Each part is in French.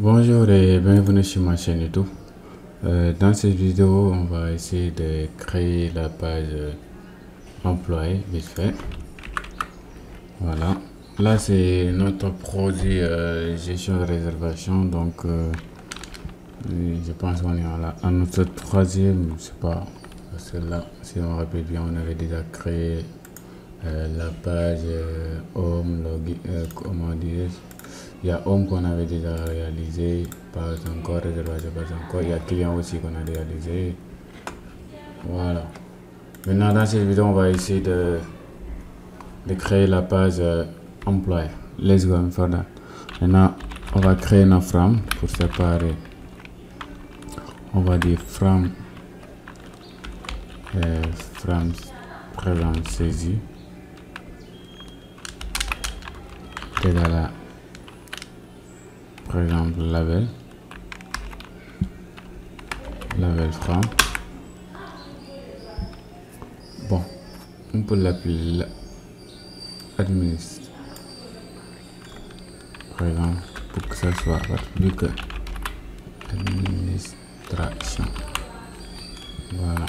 Bonjour et bienvenue sur ma chaîne YouTube. Dans cette vidéo, on va essayer de créer la page employé vite fait. Voilà. Là, c'est notre produit gestion de réservation. Donc, je pense qu'on est à notre troisième, je sais pas. Parce que là, si on rappelle bien, on avait déjà créé la page home, comment dire. Il y a home qu'on avait déjà réalisé, pas encore, réservation pas encore. Il y a client aussi qu'on a réalisé. Voilà. Maintenant, dans cette vidéo, on va essayer de créer la page employé. Let's go for that. Maintenant, on va créer une from pour séparer. On va dire from présent saisie égal à par exemple label from. Bon, on peut l'appeler administre par exemple pour que ça soit plus que administration. Voilà.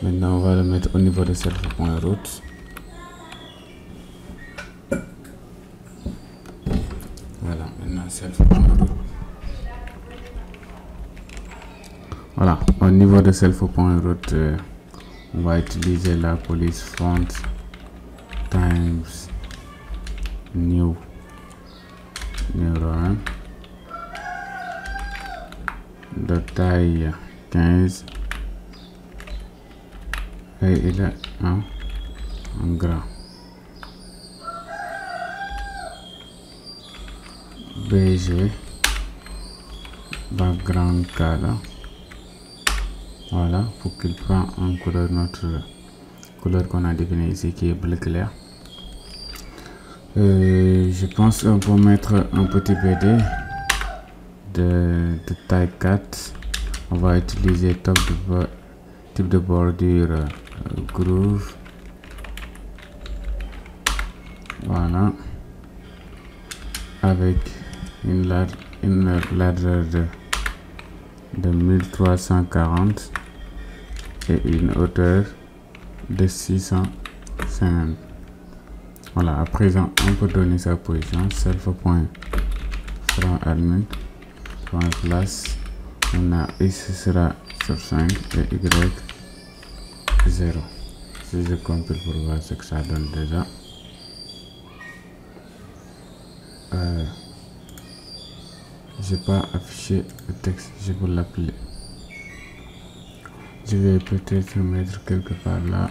Maintenant on va le mettre au niveau de self.route. Voilà, maintenant self.route. Voilà, au niveau de self.route, on va utiliser la police font times new roman de taille 15 et il est en grand. BG background color. Voilà, pour qu'il prenne en couleur notre couleur qu'on a définie ici qui est bleu clair. Je pense qu'on peut mettre un petit BD de taille 4. On va utiliser type de bordure groove. Voilà, avec une largeur de 1340 et une hauteur de 650. Voilà, à présent on peut donner sa position self.fromAdmin.place. On a x sera sur 5 et y 0. Si je compile pour voir ce que ça donne déjà. J'ai pas affiché le texte, je vais l'appeler. Je vais peut-être mettre quelque part là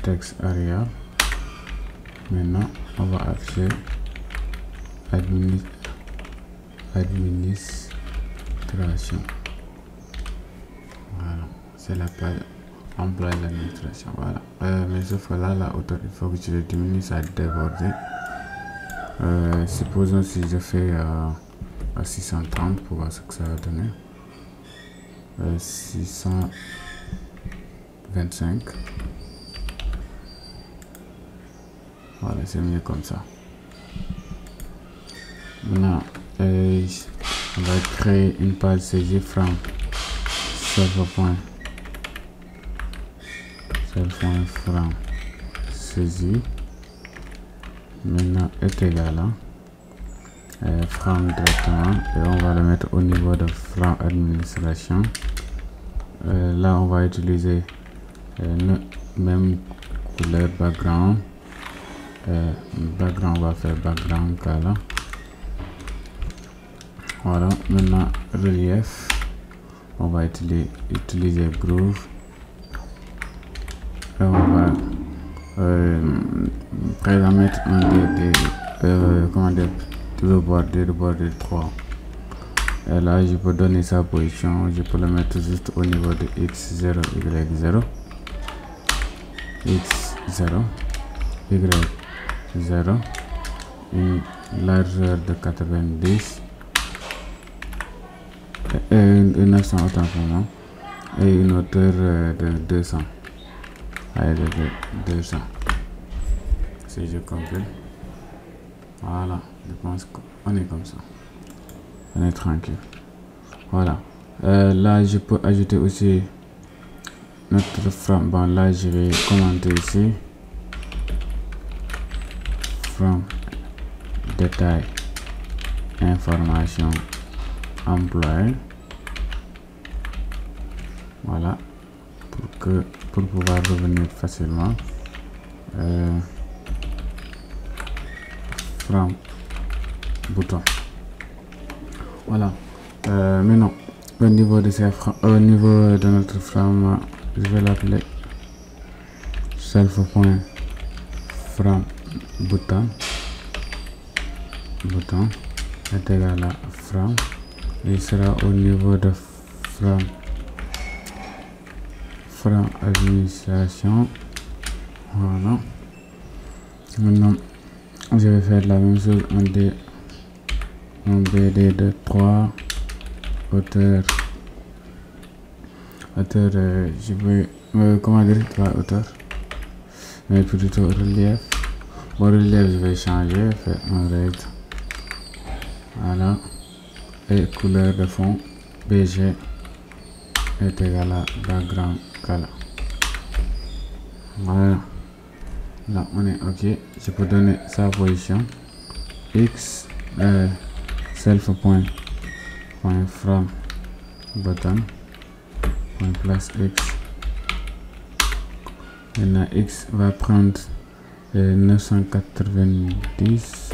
texte area. Maintenant on va afficher administration. Voilà, c'est la page employé l'administration. Voilà, mais sauf que là la hauteur, il faut que je le diminue, ça déborde. Supposons si je fais à 630 pour voir ce que ça va donner. 625. Voilà, c'est mieux comme ça. Maintenant, on va créer une page CJ from server.from CJ. Maintenant est égal à from directement et on va le mettre au niveau de from administration. Là on va utiliser même couleur background. Background, on va faire background color. Voilà, maintenant relief, on va utiliser groove et on va mettre un comment dire, le bordure 3. Et là je peux donner sa position, je peux le mettre juste au niveau de x0 y0 x0 y0, une largeur de 90 et 900 autant pour moi, et une hauteur de 200. Allez, de 200. Si je compile, Voilà, je pense qu'on est comme ça. On est tranquille. Voilà. Là, je peux ajouter aussi notre from. Bon, là, je vais commenter ici. From détail information employé. Voilà. Pour pouvoir revenir facilement. From bouton. Voilà. Maintenant, au niveau de notre from, je vais l'appeler self.from bouton est égal à from. Il sera au niveau de from administration. Voilà. Maintenant, je vais faire la même chose en BD de 3 auteur, je vais comment dire 3 auteurs, mais plutôt relief. Bon, relief, je vais changer, faire un red. Voilà. Et couleur de fond BG est égal à background color. Voilà. Là, on est OK. Je peux donner sa position. X self.from button place X. Maintenant, X va prendre 910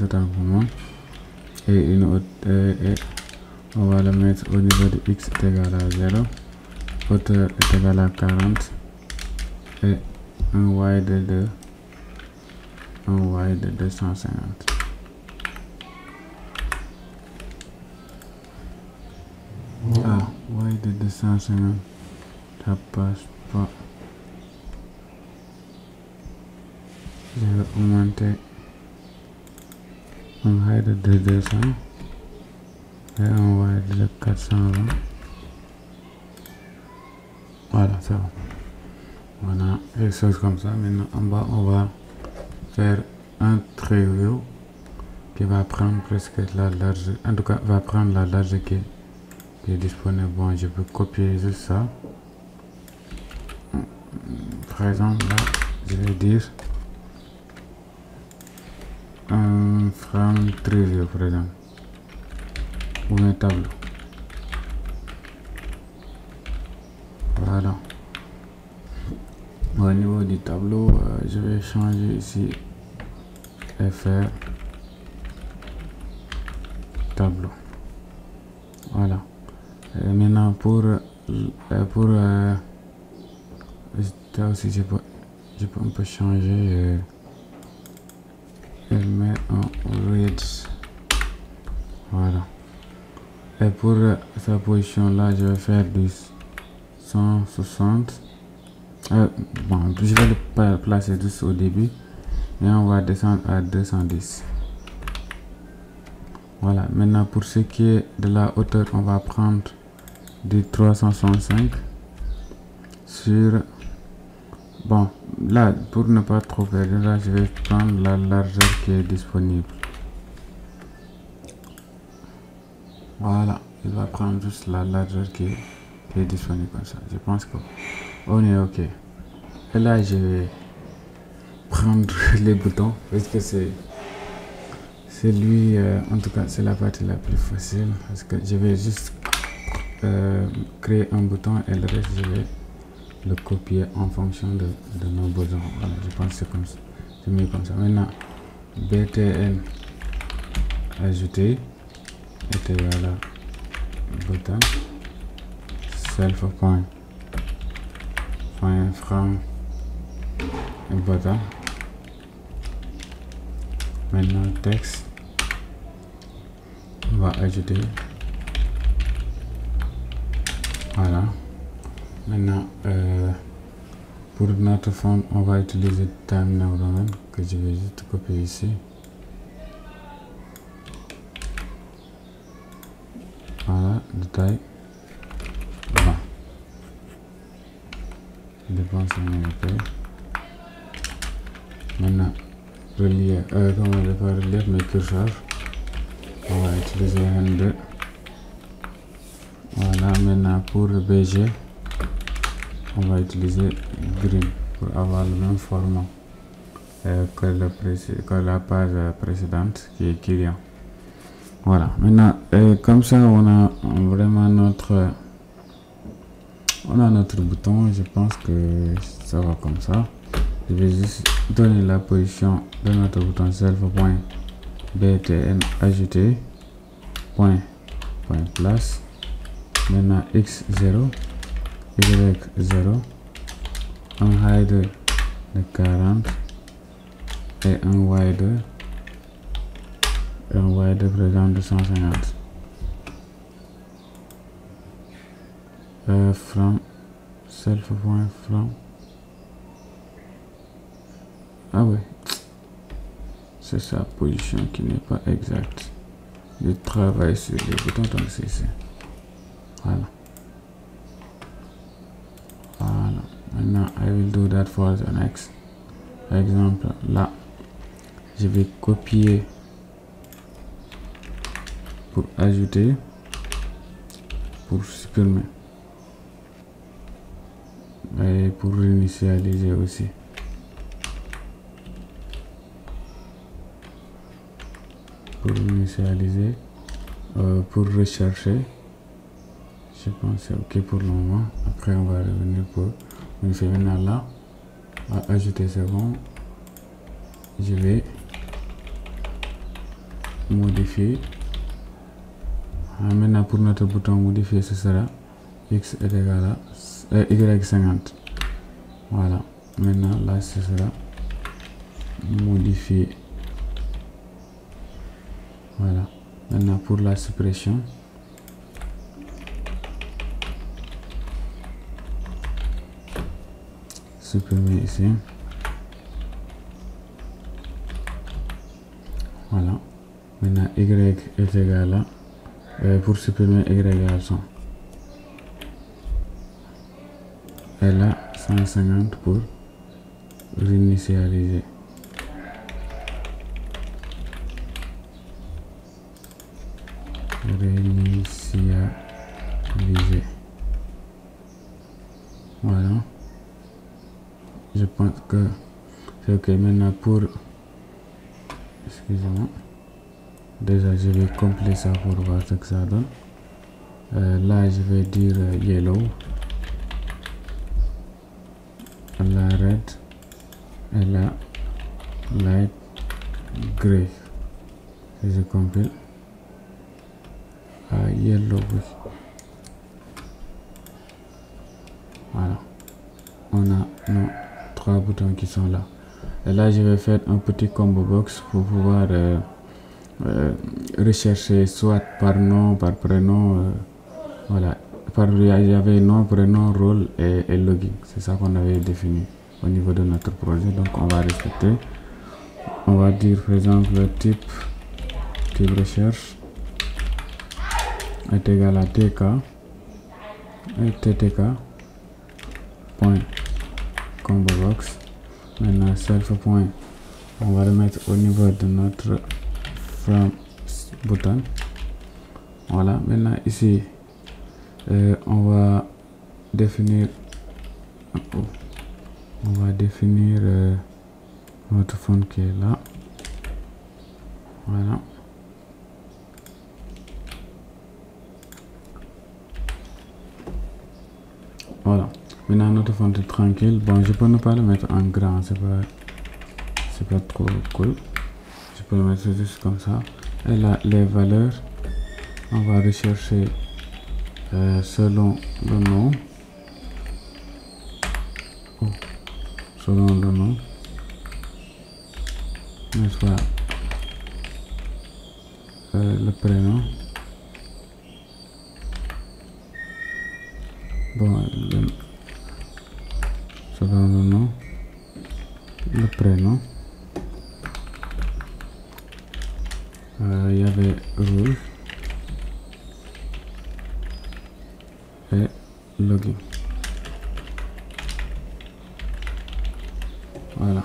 autant pour moi. Et une autre, et on va le mettre au niveau de X est égal à 0. Hauteur est égal à 40. Et un Y de 250. Ah, Y de 250. Ça passe pas. Je vais augmenter un height de 200 et un width de 420. Voilà, ça va. Voilà, quelque chose comme ça. Maintenant, en bas, on va faire un trait view qui va prendre presque la largeur. En tout cas, va prendre la largeur qui est disponible. Bon, je peux copier juste ça. Par exemple, là, je vais dire un from trivia, par exemple, ou un tableau. Voilà. Au niveau du tableau, je vais changer ici FR tableau. Voilà. Et maintenant ça aussi je peux un peu changer. Elle met en red. Voilà. Et pour sa position là, je vais faire du 160. Bon, je vais le placer juste au début et on va descendre à 210. Voilà. Maintenant, pour ce qui est de la hauteur, on va prendre du 365 sur. Bon, là, pour ne pas trop perdre, là, je vais prendre la largeur qui est disponible. Voilà, il va prendre juste la largeur qui est disponible comme ça. Je pense qu'on est OK. Et là, je vais prendre les boutons parce que c'est lui, en tout cas, c'est la partie la plus facile parce que je vais juste créer un bouton et le reste, je vais le copier en fonction de nos besoins. Voilà, je pense que c'est comme ça. C'est mieux comme ça. Maintenant, btn ajouter est égal à button self.from button. Maintenant, texte, on va ajouter. Voilà. Maintenant, pour notre fond, on va utiliser Time Now Roman que je vais juste copier ici. Voilà, de taille 20. Dépense en MP. Maintenant, relief, comment je pas relief, mais curseur. On va utiliser N2. Voilà, maintenant pour BG, on va utiliser green pour avoir le même format que la page précédente qui est client. Voilà, maintenant comme ça on a vraiment notre bouton. Je pense que ça va comme ça. Je vais juste donner la position de notre bouton self.btn ajouter point place. Maintenant x0, y0, un heider de 40 et un wider présent de 150. From self.from. Ah oui, c'est sa position qui n'est pas exacte. Je travaille sur les boutons, donc c'est ici. Voilà. Voilà. Maintenant, I will do that for the next. Par exemple, là, je vais copier pour ajouter, pour supprimer et pour réinitialiser aussi. Pour initialiser, pour rechercher, je pense que c'est ok pour le moment. Après on va revenir pour modifier. Maintenant là, à ajouter, c'est bon. Je vais modifier. Maintenant pour notre bouton modifier, ce sera x est égal à y50. Voilà, maintenant là ce sera modifier. Voilà, maintenant pour la suppression, supprimer ici. Voilà, maintenant y est égal à, pour supprimer y égale 100. Et là 150 pour réinitialiser. Réinitialiser. Voilà, je pense que c'est ok. Maintenant pour, excusez-moi, déjà je vais compléter ça pour voir ce que ça donne. Là je vais dire yellow, la red et la light gray. Et je compile à yellow. Voilà, on a nos 3 boutons qui sont là. Et là je vais faire un petit combo box pour pouvoir rechercher soit par nom, par prénom. Voilà, il y avait nom, prénom, rôle et login. C'est ça qu'on avait défini au niveau de notre projet. Donc on va respecter. On va dire par exemple le type recherche est égal à tk et ttk point combo box. Maintenant self point, on va le mettre au niveau de notre from button. Voilà, maintenant ici on va définir notre fond qui est là. Voilà, voilà, maintenant notre fond est tranquille. Bon, je peux ne pas le mettre en grand, c'est pas trop cool. Je peux le mettre juste comme ça. Et là les valeurs, on va rechercher selon le nom. Selon le nom, n'est-ce pas, le prénom. Bon, selon le nom, le prénom. Il y avait rule et login. Voilà,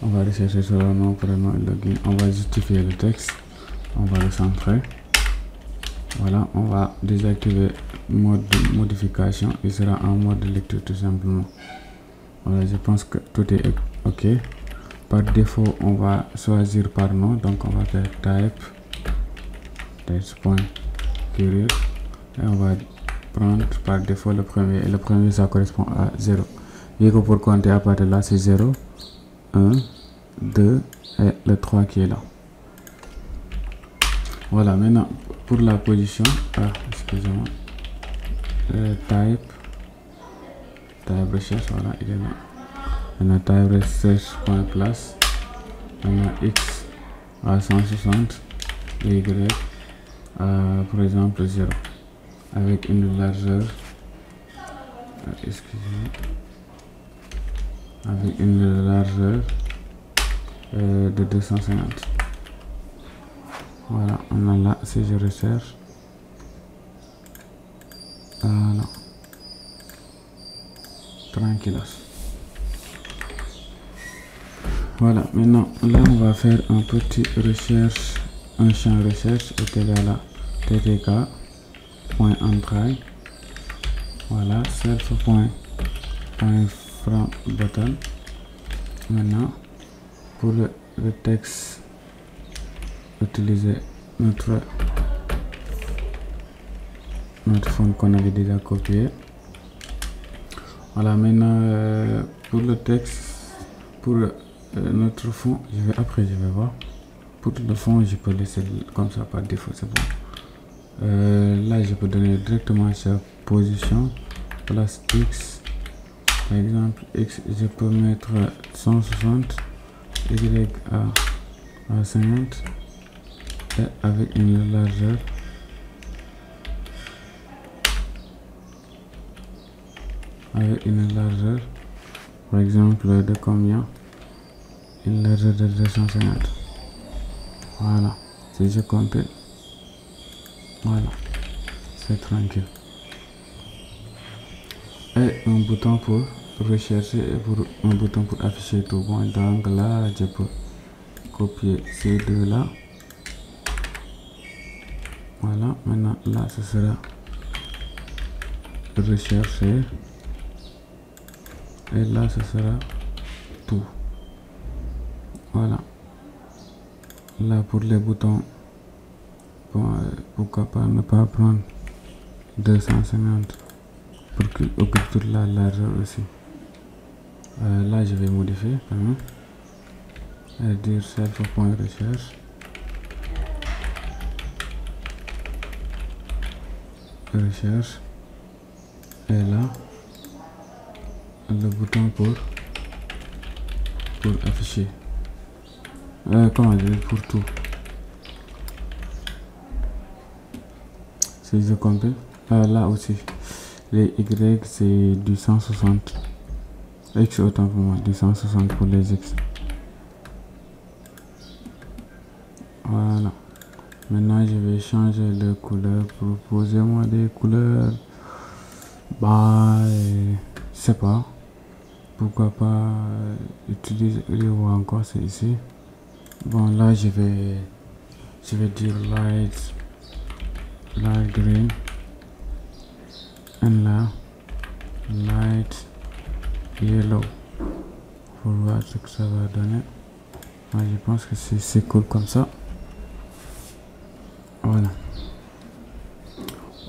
On va rechercher sur le nom, prénom et login. On va justifier le texte. On va le centrer. Voilà, on va désactiver mode de modification. Il sera en mode de lecture tout simplement. Voilà, je pense que tout est OK. Par défaut, on va choisir par nom. Donc, on va faire text.courier. Et on va prendre par défaut le premier. Et le premier, ça correspond à 0. Vu que pour compter à partir de là, c'est 0, 1, 2 et le 3 qui est là. Voilà, maintenant pour la position, excusez-moi, type recherche, voilà, il est là. Maintenant type recherche.place, maintenant x à 160, y à par exemple 0, avec une largeur, excusez-moi, avec une largeur de 250. Voilà, on a là, si je recherche, voilà, tranquillos. Voilà, maintenant là on va faire un petit recherche, un champ recherche égal à ttk.entrée. Voilà, self.front button. Maintenant pour le texte, utiliser notre fond qu'on avait déjà copié. Voilà, maintenant pour le texte, pour notre fond, après je vais voir. Pour le fond, je peux laisser comme ça par défaut, c'est bon. Là, je peux donner directement sa position, place x, par exemple x, je peux mettre 160, y à 50, et avec une largeur par exemple de combien? Une largeur de 250. Voilà, si je compte, voilà, c'est tranquille. Et un bouton pour rechercher et pour un bouton pour afficher tout. Bon, donc là je peux copier ces deux là. Voilà, maintenant là ce sera rechercher et là ce sera tout. Voilà, là pour les boutons, bon, pourquoi pas ne pas prendre 250 pour qu'il occupe toute la largeur aussi. Là je vais modifier quand même et dire self.recherche. Recherche, et là le bouton pour afficher, comment dire, pour tout. Si je compte, là aussi les y c'est du 160, x autant pour moi, du 160 pour les x. Voilà, maintenant je vais changer de couleur. Proposez-moi des couleurs, bah je sais pas, pourquoi pas utiliser ou encore c'est ici. Bon, là je vais dire light green, et là light yellow, pour voir ce que ça va donner. Je pense que c'est cool comme ça. Voilà,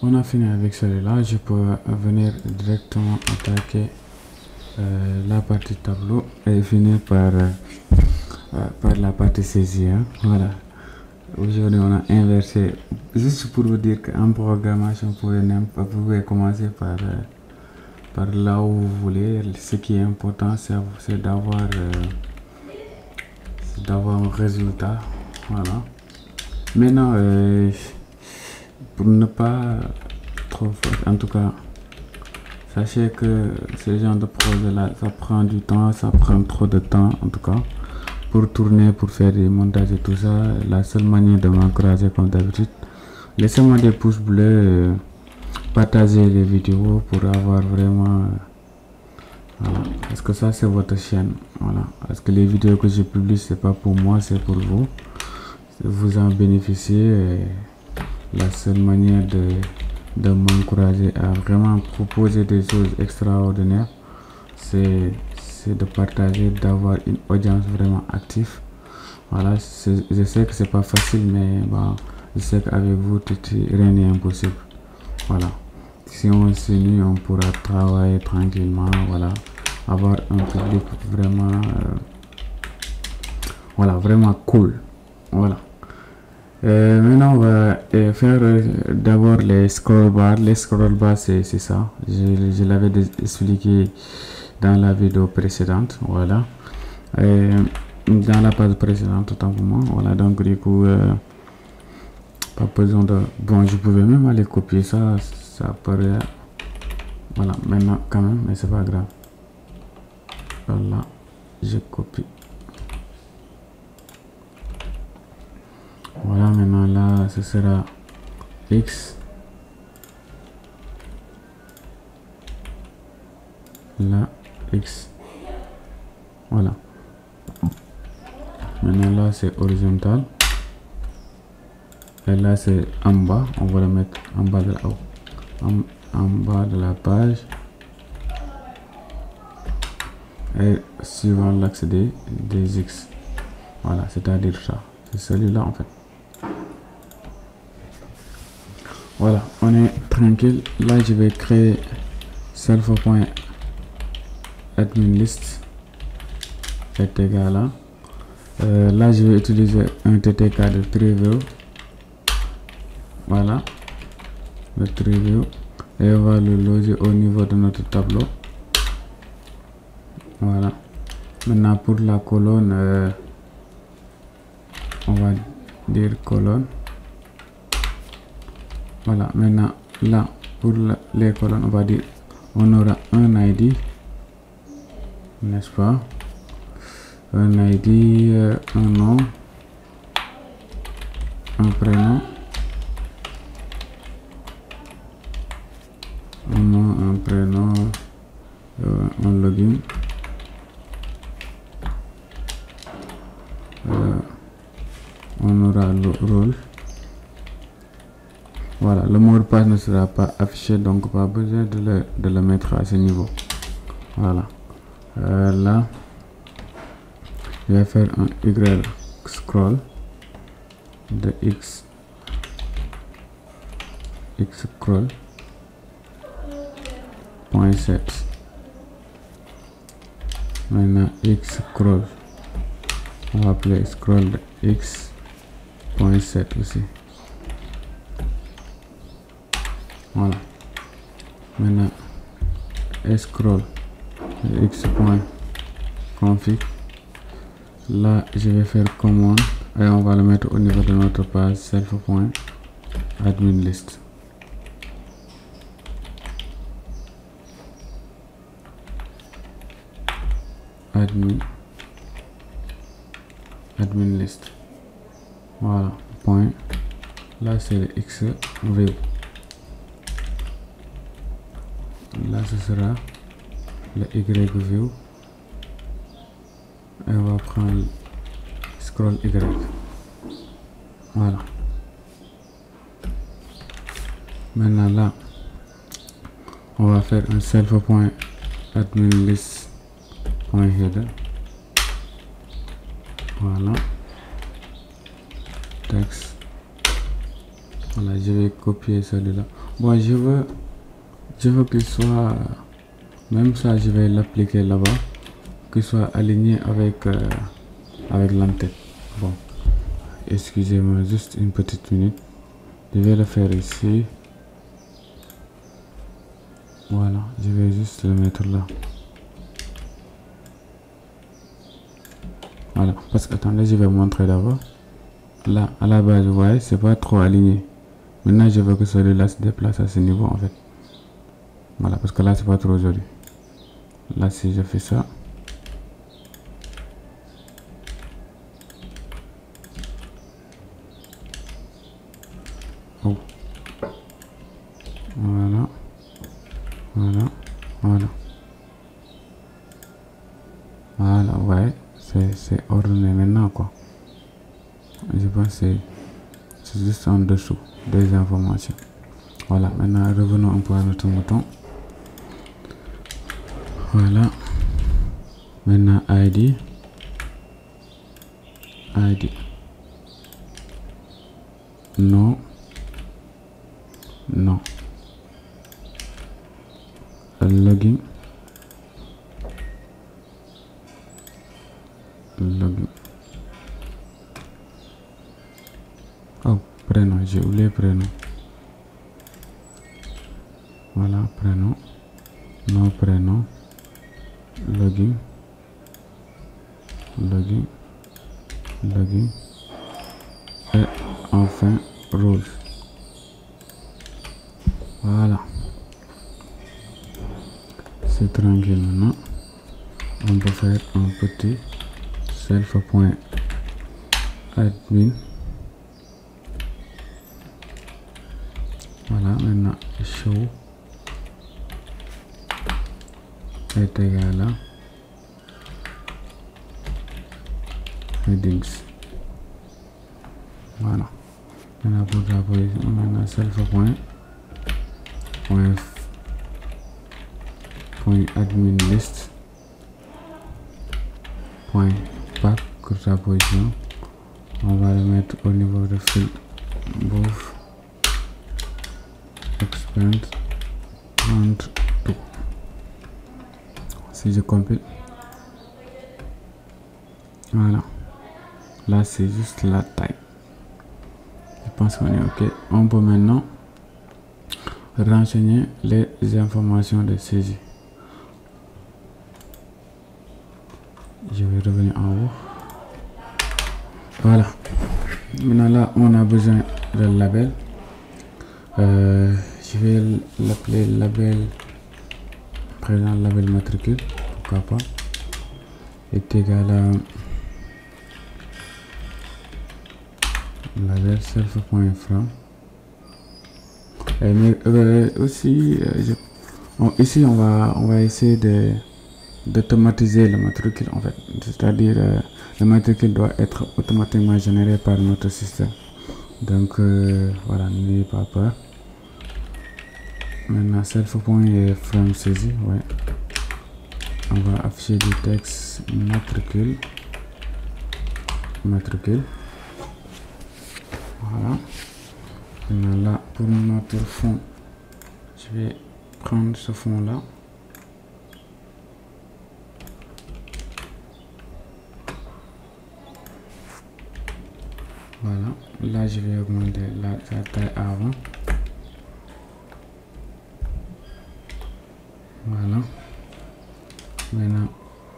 on a fini avec celui-là. Je peux venir directement attaquer la partie tableau et finir par la partie saisie, hein. Voilà, aujourd'hui on a inversé, juste pour vous dire qu'en programmation vous pouvez commencer par là où vous voulez. Ce qui est important c'est d'avoir un résultat. Voilà, maintenant pour ne pas trop fort, en tout cas sachez que ce genre de projet là, ça prend du temps, ça prend trop de temps en tout cas pour tourner, pour faire des montages et tout ça. La seule manière de m'encourager comme d'habitude, laissez-moi des pouces bleus, partagez les vidéos pour avoir vraiment voilà, parce que ça c'est votre chaîne, voilà, parce que les vidéos que je publie c'est pas pour moi, c'est pour vous. Vous en bénéficiez et la seule manière de m'encourager à vraiment proposer des choses extraordinaires, c'est de partager, d'avoir une audience vraiment active. Voilà, je sais que c'est pas facile, mais bon, je sais qu'avec vous, rien n'est impossible. Voilà, si on s'unit, on pourra travailler tranquillement, voilà, avoir un public vraiment, voilà, vraiment cool. Voilà. Maintenant, on va faire d'abord les scroll bars. Les scroll bars, c'est ça. Je l'avais expliqué dans la vidéo précédente. Voilà. Dans la page précédente, autant pour moi. Voilà, donc du coup, pas besoin de... Bon, je pouvais même aller copier ça. Ça paraît... Voilà, maintenant quand même, mais c'est pas grave. Voilà, je copie. Voilà, maintenant là, ce sera X. Là, X. Voilà. Maintenant là, c'est horizontal. Et là, c'est en bas. On va le mettre en bas de la, en bas de la page. Et suivant l'axe des X. Voilà, c'est-à-dire ça. C'est celui-là en fait. Voilà, on est tranquille. Là, je vais créer self.admin list est égal à. Là, je vais utiliser un TTK de TreeView. Voilà, le TreeView. Et on va le loger au niveau de notre tableau. Voilà. Maintenant, pour la colonne, on va dire colonne. Voilà, maintenant là pour les colonnes, on va dire on aura un ID, n'est-ce pas? Un ID, un nom, un prénom, un nom, un prénom, un login, on aura le rôle. Voilà, le mot de passe ne sera pas affiché, donc pas besoin de le mettre à ce niveau. Voilà. Là, je vais faire un Y scroll de X scroll point 7. Maintenant X scroll, on va appeler scroll de X point 7 aussi. Voilà. Maintenant scroll x.config. Là, je vais faire commande et on va le mettre au niveau de notre page self.admin list. Admin list. Voilà. Point. Là, c'est le X view. Là, ce sera le Y view. Et on va prendre scroll Y. Voilà. Maintenant là, on va faire un self.admin list.header. Voilà. Texte. Voilà, je vais copier celui-là. Bon, je veux qu'il soit, même ça, je vais l'appliquer là-bas, qu'il soit aligné avec l'entête. Bon, excusez-moi, juste une petite minute. Je vais le faire ici. Voilà, je vais juste le mettre là. Voilà, parce que attendez, je vais vous montrer d'abord. Là, à la base, vous voyez, c'est pas trop aligné. Maintenant, je veux que celui-là se déplace à ce niveau en fait. Voilà, parce que là, c'est pas trop joli. Là, si je fais ça. Oh. Voilà. Voilà. Voilà. Voilà, ouais, c'est ordonné maintenant quoi. Je pense que c'est juste en dessous des informations. Voilà, maintenant revenons un peu à notre mouton. Voilà. Maintenant ID. Non. Login. Oh, prénom, j'ai oublié prénom. Voilà, prénom. Non, prénom. Login. Et enfin, rules. Voilà. C'est tranquille maintenant. On peut faire un petit self.admin. Voilà, maintenant show est égal à headings. Voilà. Maintenant pour la position, maintenant self.admin list pack pour sa position. On va le mettre au niveau de field both expand 32. Si je compile, voilà, là c'est juste la taille. Je pense qu'on est ok. On peut maintenant renseigner les informations de saisie. Je vais revenir en haut. Voilà. Maintenant là, on a besoin de label. Je vais l'appeler label, présent label matricule, pourquoi pas, est égal à label self.from. Mais aussi, ici on va essayer d'automatiser le matricule en fait, c'est-à-dire le matricule doit être automatiquement généré par notre système. Donc voilà, n'ayez pas peur. Maintenant self.from saisie, ouais. On va afficher du texte matricule. Voilà. Maintenant là, pour notre fond, je vais prendre ce fond là. Voilà, là je vais augmenter la taille avant. Voilà. Maintenant,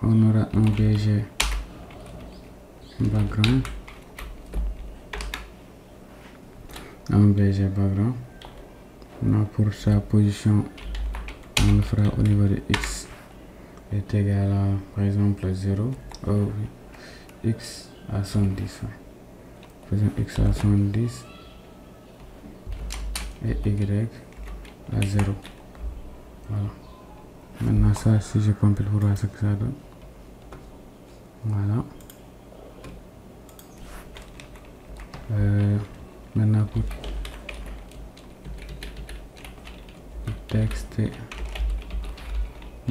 on aura un BG background. Maintenant, pour sa position, on le fera au niveau de X est égal à, par exemple, 0, X à 110. Faisons X à 110 et Y à 0. Voilà. Maintenant ça, si je compile pour voir ce que ça donne. Voilà. Maintenant pour le texte et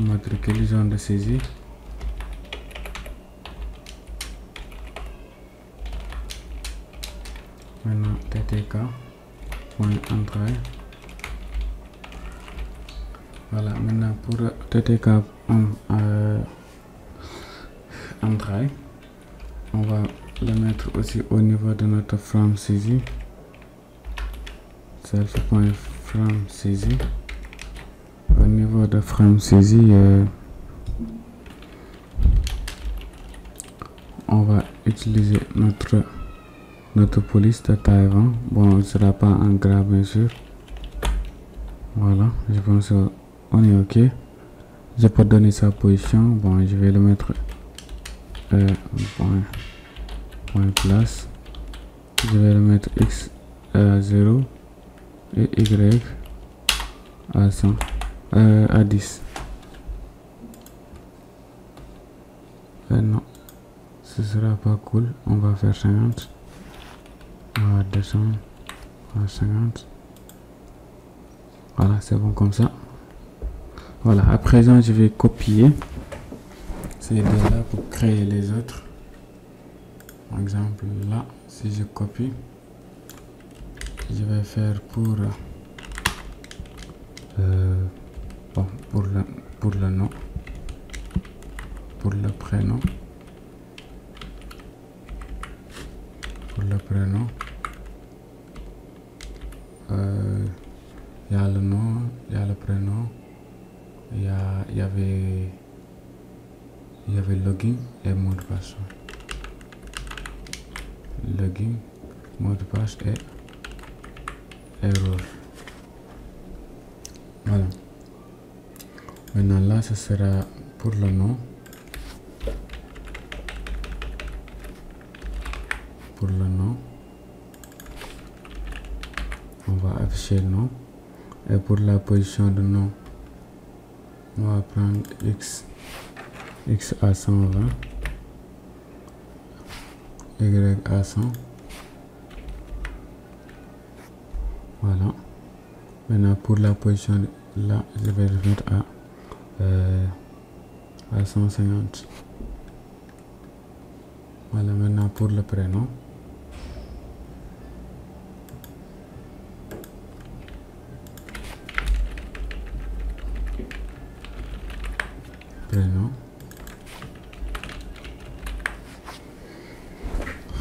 matricule zone de saisie. Maintenant ttk point entrée. Voilà, maintenant pour ttk entrée, on va le mettre aussi au niveau de notre from saisie. Self.from saisie. Au niveau de from saisie, on va utiliser notre police de taille 20. Bon, il ne sera pas en gras bien sûr. Voilà, je pense qu'on est ok. Je peux donner sa position. Bon, je vais le mettre point place. Je vais le mettre X à 0 et Y à 100 à 10. ce sera pas cool. On va faire 50. On va descendre à 50. Voilà, c'est bon comme ça. Voilà, à présent je vais copier ces deux-là pour créer les autres. Par exemple là, si je copie, je vais faire pour bon, pour le nom, pour le prénom, il y a le nom, il y a le prénom, il y avait login et mot de passe. Login, mot de passe et error. Voilà. Maintenant là, ce sera pour le nom. Pour le nom, on va afficher le nom. Et pour la position de nom, on va prendre X à 120, Y à 100. Voilà. Maintenant pour la position de, là, je vais le mettre à 150. Voilà. Maintenant pour le prénom,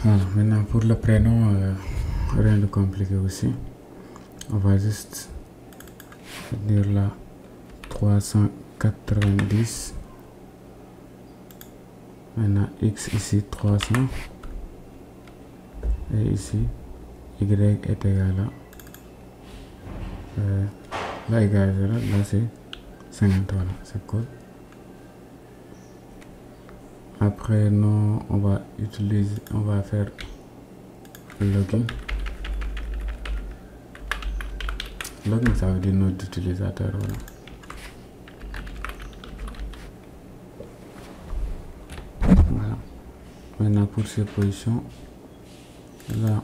voilà. Maintenant pour le prénom, rien de compliqué aussi. On va juste dire là 390. Maintenant X ici 300 et ici Y est égal à là égal à 0, là c'est 50. Voilà, c'est cool. Après non, on va faire login. Login, ça veut dire nom d'utilisateur. Voilà. Voilà. Maintenant pour ces positions là,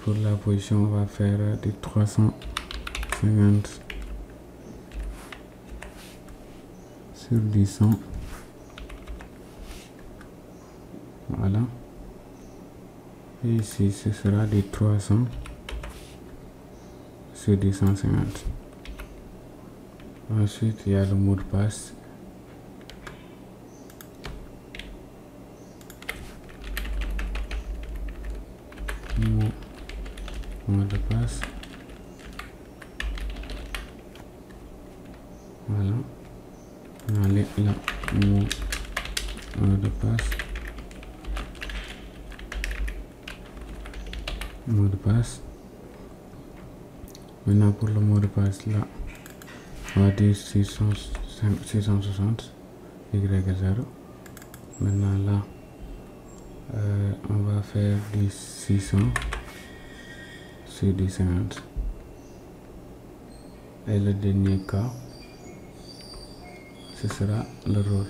pour la position on va faire du 350 sur 100. Voilà. Et ici ce sera des 300 sur 250. Ensuite il y a le mot de passe. Mot de passe. Voilà. Allez là, mot de passe. Mot de passe. Maintenant pour le mot de passe là, on va dire 660 Y0. Maintenant là, on va faire du 600 sur 250. Et le dernier cas, ce sera le rôle.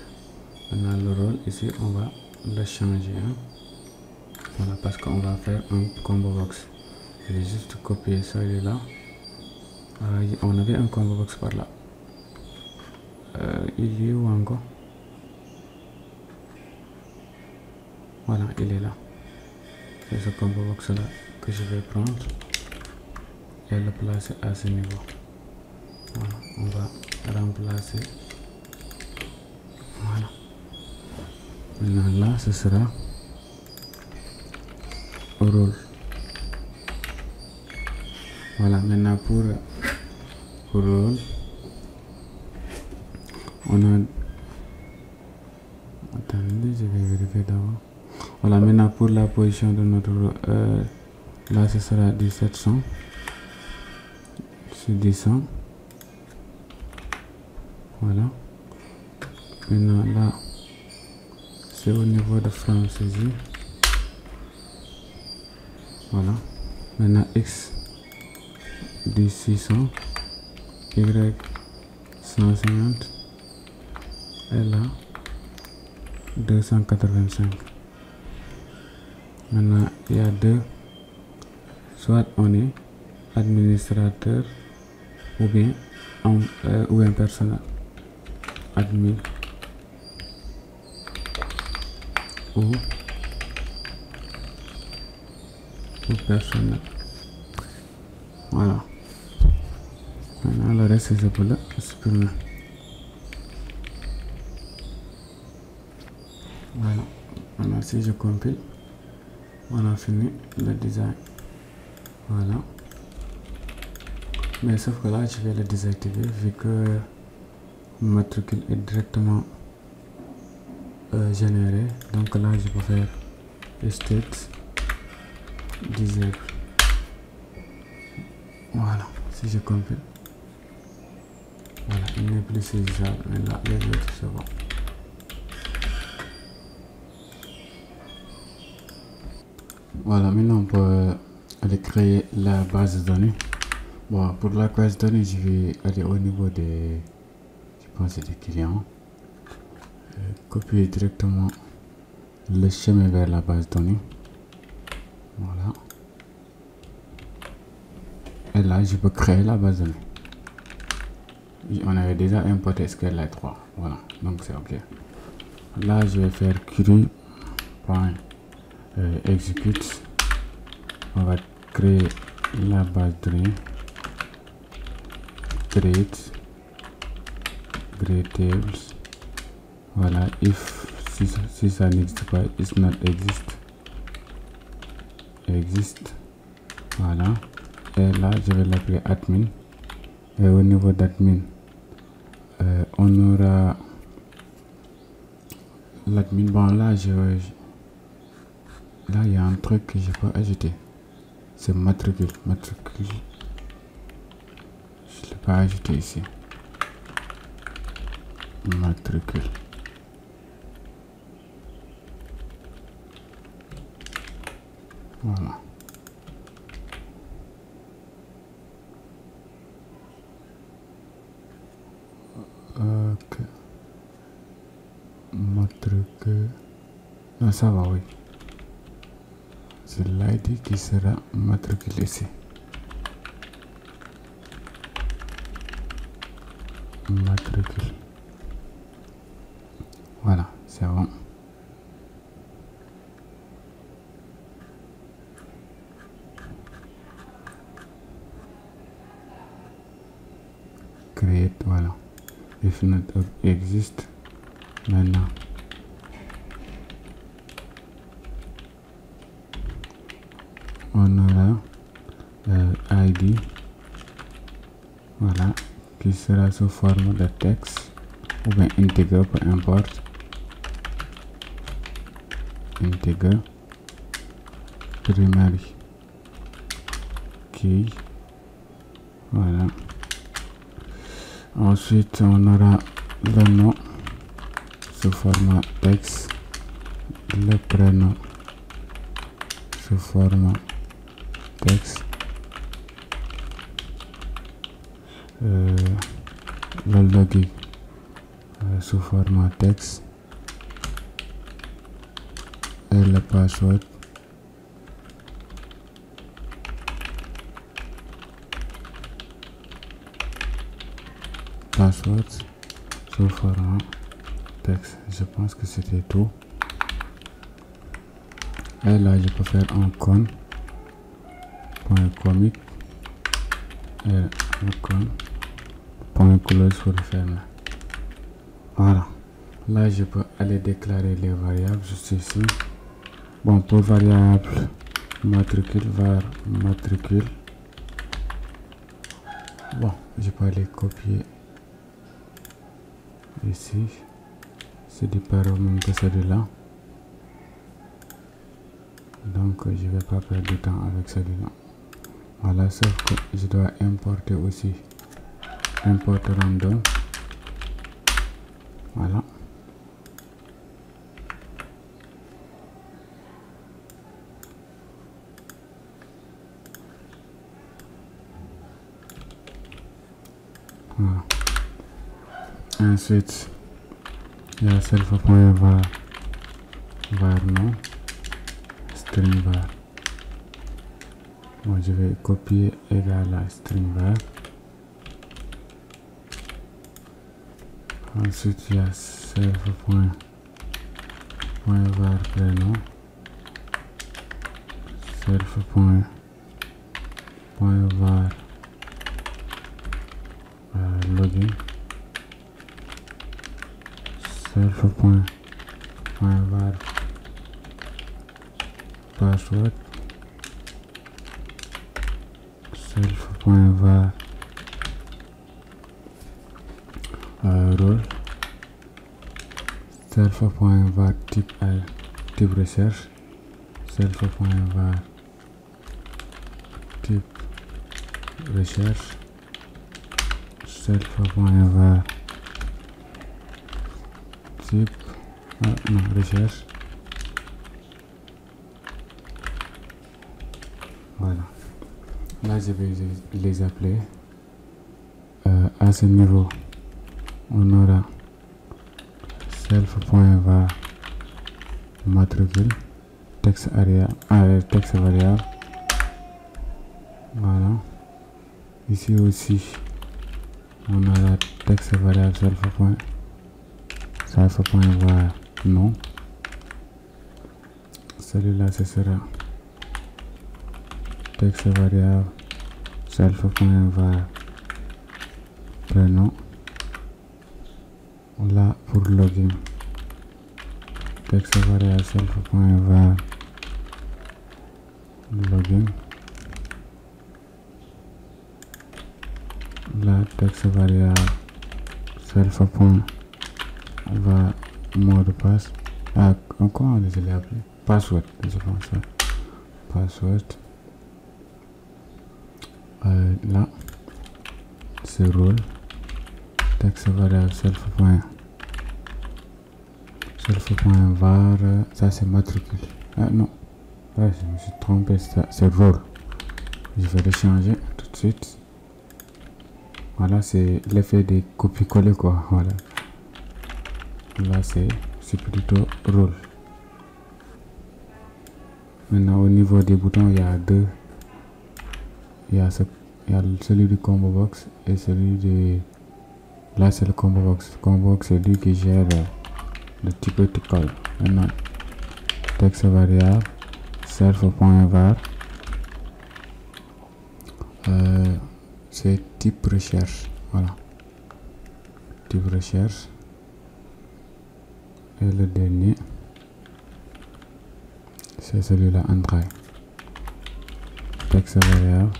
Maintenant le rôle ici, on va le changer. Voilà, parce qu'on va faire un combo box. Je vais juste copier celui-là. On avait un combo box par là. Il est où encore? Voilà, il est là. C'est ce combo box là que je vais prendre et le placer à ce niveau. Voilà, on va remplacer. Voilà. Maintenant là, ce sera rôle. Voilà, maintenant pour rôle, on a, attendez, je vais vérifier d'abord. Voilà, maintenant pour la position de notre là ce sera 1700 sur 100. Voilà. Maintenant là c'est au niveau de francaisie. Voilà. Maintenant X du 600, Y 150 et là 285. Maintenant, il y a deux. Soit on est administrateur ou bien un personnel. Admin ou personnel. Voilà. Maintenant, le reste, je peux le supprimer. Voilà. Maintenant, si je compile, on a fini le design. Voilà. Mais sauf que là, je vais le désactiver vu que matricule est directement généré. Donc là, je peux faire state disable. Voilà. Si je compile, voilà, il n'est plus saisissable. Maintenant, les autres, c'est bon. Voilà, maintenant on peut aller créer la base de données. Bon, pour la base de données, je vais aller au niveau des, je pense, des clients. Copier directement le chemin vers la base de données. Voilà. Et là, je peux créer la base de données. On avait déjà importé SQLite 3. Voilà, donc c'est OK. Là, je vais faire query.execute. On va créer la base de données. Create tables. Voilà, if si ça n'existe pas, is not exist. Voilà. Et là, je vais l'appeler admin. Et au niveau d'admin, on aura l'admin. Bon, là, là, il y a un truc que je peux ajouter. C'est matricule. Je ne l'ai pas ajouté ici. Matricule. Voilà. Ok. Matricule. Non, ça va, oui. C'est l'ID qui sera matriculé ici. Matricule. Voilà, c'est bon. Create, voilà. If not exist, maintenant. On aura ID, voilà, qui sera sous forme de texte ou bien integer, peu importe. Integer primary key, voilà. Ensuite, on aura le nom sous format texte, le prénom sous format texte, le login sous format texte et le password sous format texte. Je pense que c'était tout. Et là, je peux faire un con.commit et un con.close pour le fermer. Voilà. Là, je peux aller déclarer les variables juste ici. Bon, pour variable matricule, var matricule. Bon, je peux aller copier ici. C'est du pareil même que celui-là. Donc, je vais pas perdre du temps avec celui-là. Voilà, sauf que je dois importer aussi. Import random. Voilà. Voilà. Ensuite, il y a self.var var nom, string var. Bon, je vais copier égal à string var. Ensuite, il y a self.var prénom, self.var login, self.var password, self.var rôle, self.var type recherche, self.var type recherche, self.var type recherche. Voilà, là je vais les appeler. À ce niveau on aura self.var matricule, texte variable. Voilà, ici aussi on aura texte variable self.var nom. Celui-là ce sera texte variable self.var prénom. Là pour login, texte variable self.var login. Là texte variable self.var mot de passe. Comment on les a appelés? Password, je pense. Password. Là c'est rôle, texte variable self.var, ça c'est matricule. Non, ouais, je me suis trompé, c'est rôle. Je vais le changer tout de suite. Voilà, c'est l'effet des copier-coller quoi. Voilà, là c'est plutôt rôle. Maintenant au niveau des boutons il y a deux. Il y a celui du combo box et celui de... Là c'est le combo box. Combo box c'est lui qui gère le typical. Maintenant texte variable self.var c'est type recherche. Voilà, type recherche. Et le dernier c'est celui-là, Android. Texte variable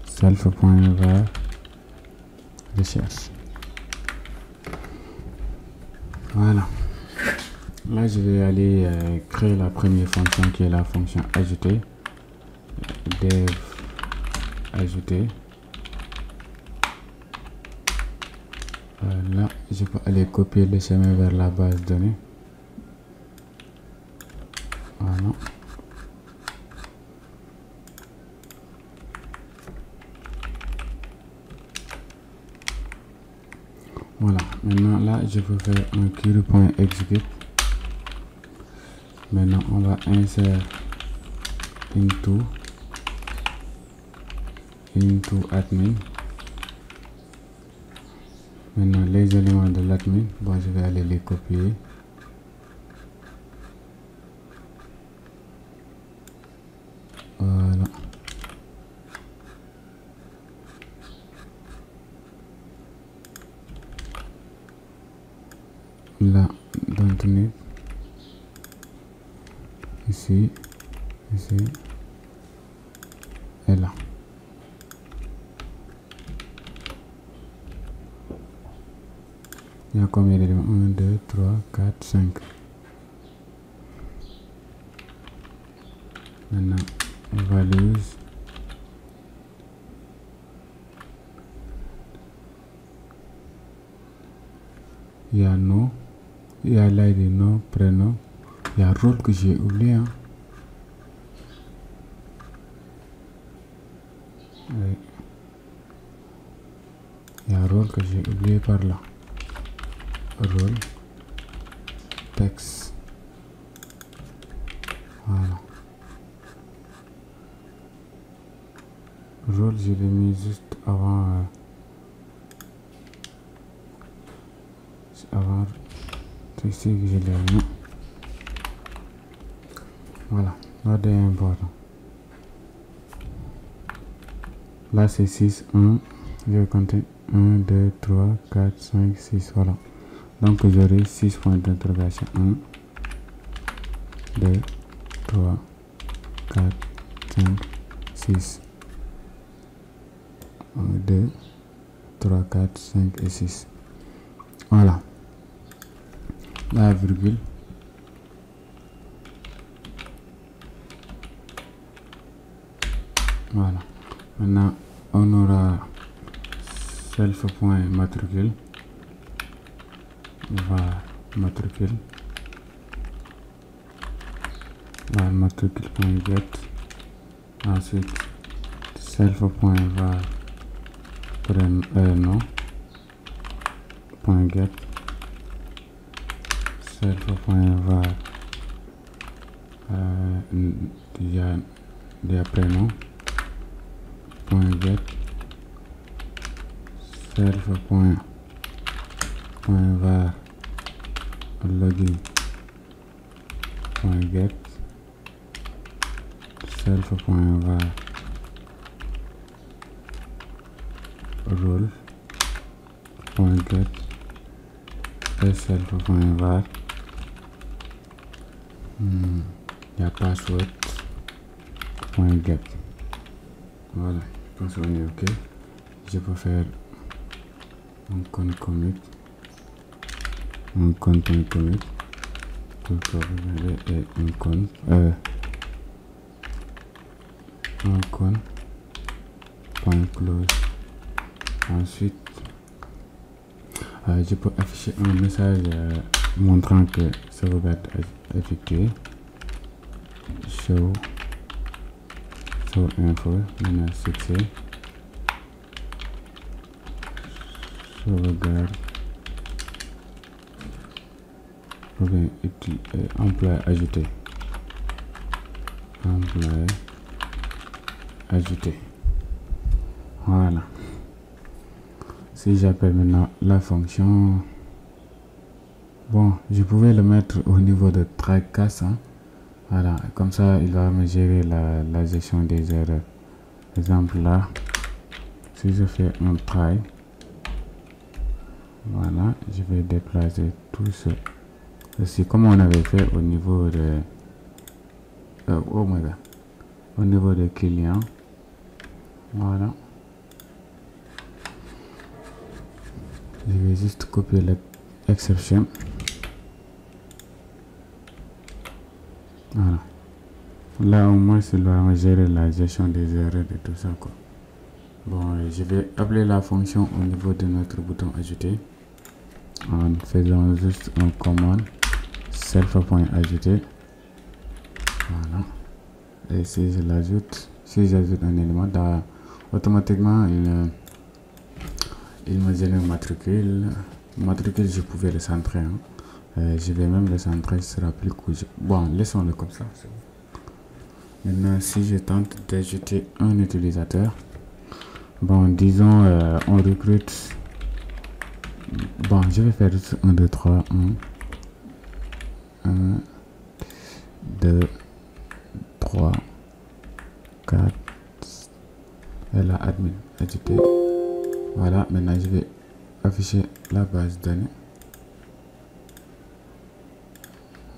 self.var recherche. Voilà, là je vais aller créer la première fonction qui est la fonction ajouter. Dev ajouter. Là je peux aller copier le chemin vers la base de données. Voilà. Voilà, maintenant là je peux faire un query.execute. Maintenant on va insérer into admin. Maintenant les éléments de l'admin, bon je vais aller les copier. Voilà. Là, dans ici et là. Il y a combien d'éléments? 1, 2, 3, 4, 5. Maintenant, values. Il y a nom, il y a l'ID, nom, prénom. Il y a rôle que j'ai oublié. Hein. Oui. Il y a rôle que j'ai oublié par là. Rôle, texte rôle, je l'ai mis juste avant c'est ici que je l'ai mis. Voilà, là c'est important. Là c'est 6, 1, je vais compter 1, 2, 3, 4, 5, 6, voilà. Donc j'aurai 6 points d'interrogation. 1, 2, 3, 4, 5, 6. 1, 2, 3, 4, 5 et 6. Voilà. La virgule. Voilà. Maintenant, on aura self.matricule. Var matricule. Var matricule.get. Ensuite, self.var nom. .get. Self.var déjà prénom. .get. Self.var login. .get. Self.var role. .get. Et self.var password. .get. Voilà, je pense qu'on est ok. Je peux faire un compte commit, un compte commit pour programmer et un compte close. Ensuite je peux afficher un message montrant que sauvegarde effectuée. Show info, maintenant succès, sauvegarde, employé ajouté, voilà. Si j'appelle maintenant la fonction, bon, je pouvais le mettre au niveau de trackcast, hein. Voilà, comme ça il va me gérer la gestion des erreurs. Exemple là, si je fais un try, voilà, je vais déplacer tout ceci comme on avait fait au niveau de au niveau des clients. Voilà, je vais juste copier l'exception. Voilà, là au moins il va me gérer la gestion des erreurs et tout ça quoi. Bon, je vais appeler la fonction au niveau de notre bouton ajouter en faisant juste un commande self.ajouter. Voilà, et si je l'ajoute, si j'ajoute un élément, automatiquement il me génère matricule. Je pouvais le centrer, hein. Je vais même le centrer, ce sera plus cool. Bon, laissons-le comme ça. Maintenant, si je tente d'ajouter un utilisateur, bon, disons, on recrute. Bon, je vais faire 1, 2, 3, 1, 2, 3, 4, et la admin, ajouter. Voilà, maintenant je vais afficher la base de données.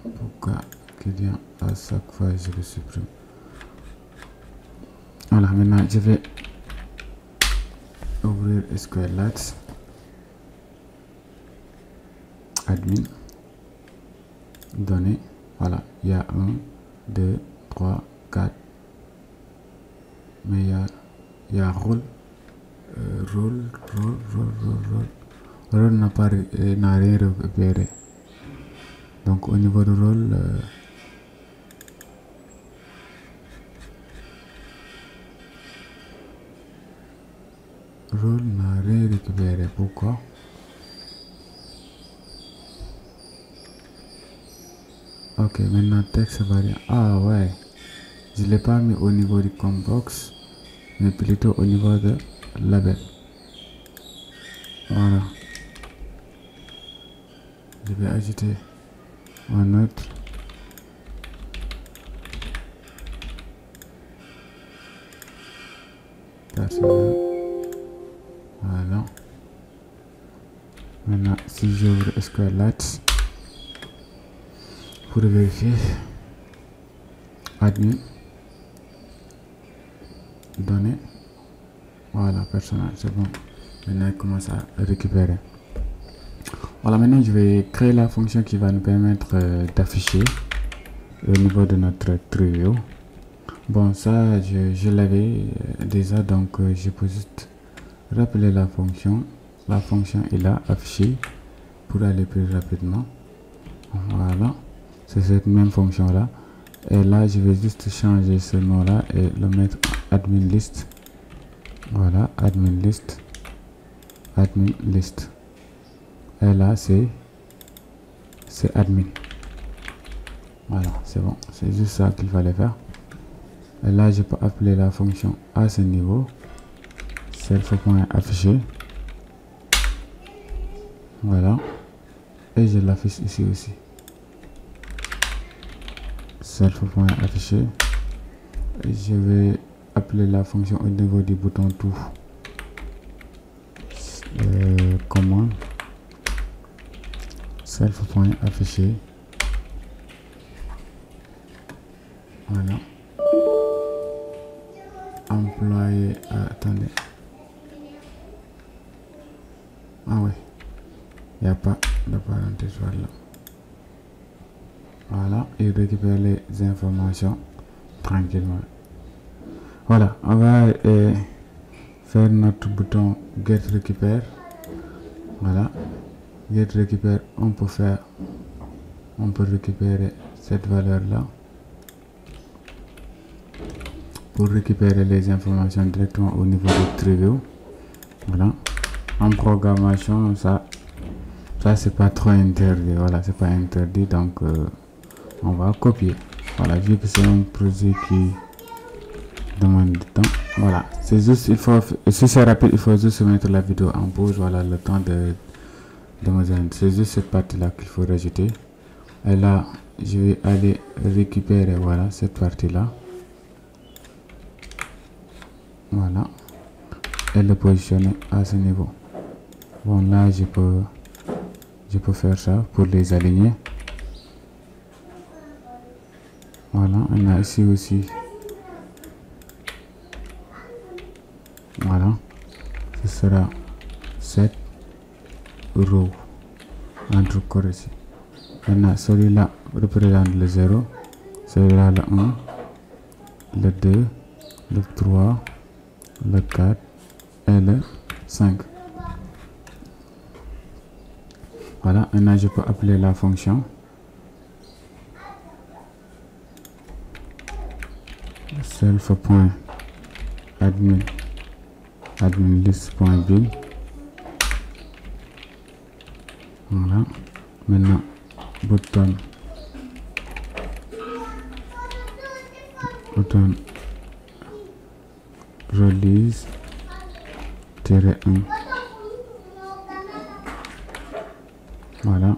Pourquoi qu'il y a à chaque fois je le supprime? Voilà, maintenant je vais ouvrir SQLite admin données. Voilà, il y a 1, 2, 3, 4, mais il y a rôle. Rôle n'a rien récupéré. Donc au niveau du rôle, n'a rien récupéré. Pourquoi? Ok, maintenant texte variant. Ah ouais, je l'ai pas mis au niveau du combox. mais plutôt au niveau de label. Voilà. Je vais ajouter un autre. Personnel. Voilà. Maintenant, si j'ouvre SQLite pour vérifier, admin, données, voilà, personnel, c'est bon. Maintenant, il commence à récupérer. Voilà, maintenant je vais créer la fonction qui va nous permettre d'afficher au niveau de notre TrueView. Bon, ça je l'avais déjà, donc je peux juste rappeler la fonction. La fonction est là, affichée, pour aller plus rapidement. Voilà, c'est cette même fonction là. Et là, je vais juste changer ce nom là et le mettre admin list. Voilà, admin list. Admin list. Et là, c'est admin. Voilà, c'est bon. C'est juste ça qu'il fallait faire. Et là, je peux appeler la fonction à ce niveau. Self.afficher. Voilà. Et je l'affiche ici aussi. Self.afficher. Et je vais appeler la fonction au niveau du bouton tout. Commande. Self.afficher. Voilà. Employé. Attendez. Ah ouais. Il n'y a pas de parenthèse. Voilà. Voilà. Il récupère les informations tranquillement. Voilà. On va faire notre bouton get récupère. Voilà. Get récupère. On peut récupérer cette valeur là pour récupérer les informations directement au niveau de TrueView. Voilà. En programmation, ça c'est pas trop interdit. Voilà, c'est pas interdit, donc on va copier. Voilà, vu que c'est un projet qui demande du temps. Voilà, c'est juste, si c'est rapide, il faut juste mettre la vidéo en pause. Voilà, le temps de c'est juste cette partie là qu'il faut rajouter. Et là, je vais aller récupérer, voilà, cette partie là. Voilà, et le positionner à ce niveau. Bon, là je peux faire ça pour les aligner. Voilà, on a ici aussi. Voilà, ce sera 7 rows entre corps ici. Maintenant, celui-là représente le 0, celui-là le 1, le 2, le 3, le 4 et le 5. Voilà, maintenant je peux appeler la fonction self.admin list.build. Voilà, maintenant bouton release -1. Voilà,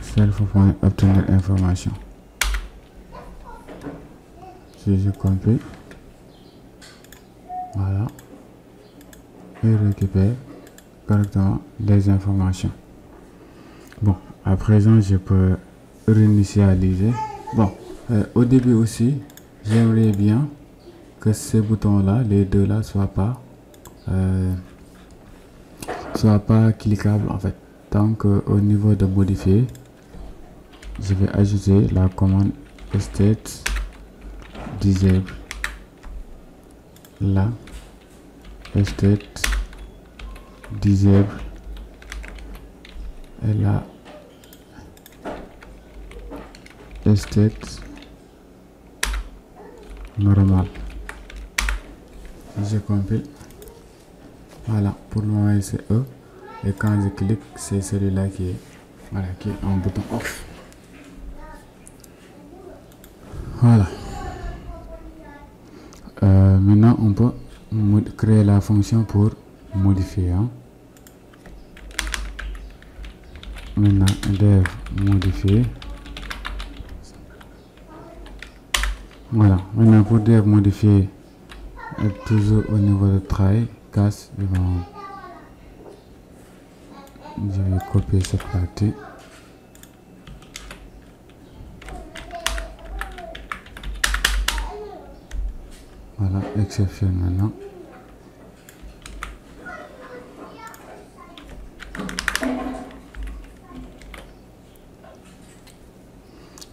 self.obtenir information. Si je compile, voilà, et récupère correctement les informations. Bon, à présent je peux réinitialiser. Bon, au début aussi, j'aimerais bien que ces boutons là, les deux là, soient pas cliquables en fait. Donc au niveau de modifier, je vais ajouter la commande state disable. Là, state disable. Et là, state normal. Je compile. Voilà, pour le moment c'est E. Et quand je clique, c'est celui-là qui est, voilà, qui est en bouton off. Voilà. Maintenant, on peut créer la fonction pour modifier. Hein. Maintenant, dev modifier. Voilà. Maintenant, pour dev modifier, toujours au niveau de try, casse, je vais copier cette partie. Voilà, exception maintenant.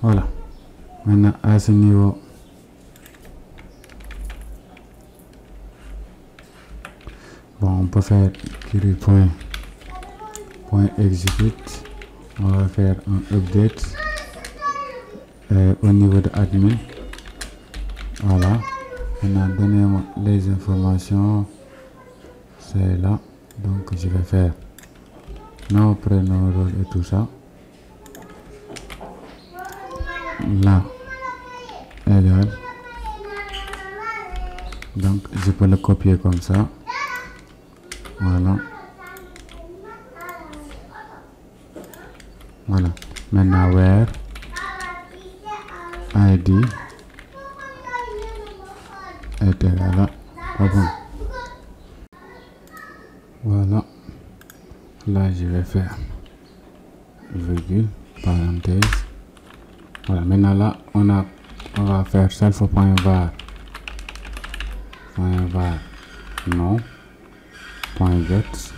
Voilà. Maintenant, à ce niveau, bon, on peut faire query point execute. On va faire un update au niveau de admin. Voilà. Maintenant, donnez-moi les informations. C'est là. Donc, je vais faire nom, prénom, rôle et tout ça. Là, égal. Donc, je peux le copier comme ça. Voilà. Voilà. Maintenant, where id est égal à bon. Voilà. Là, je vais faire virgule, parenthèse. Voilà. Maintenant, là, on va faire self.var non .get.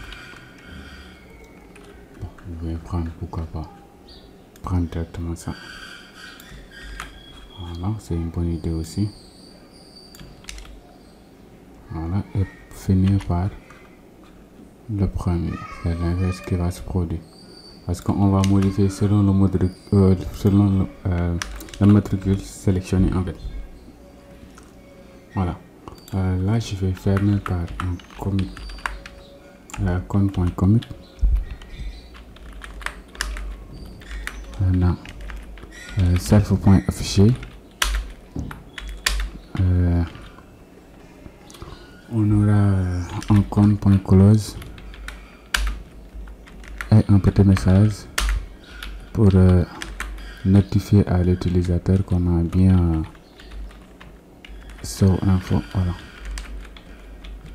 Bon, je vais prendre, pourquoi pas prendre directement ça. Voilà, c'est une bonne idée aussi. Voilà, et finir par le premier, c'est l'inverse qui va se produire. Parce qu'on va modifier selon le mode selon le matricule sélectionné en fait. Voilà. Là, je vais fermer par un commit. Con.commit. Maintenant, self.afficher. On aura un con.close et un petit message pour notifier à l'utilisateur qu'on a bien sur info. Voilà.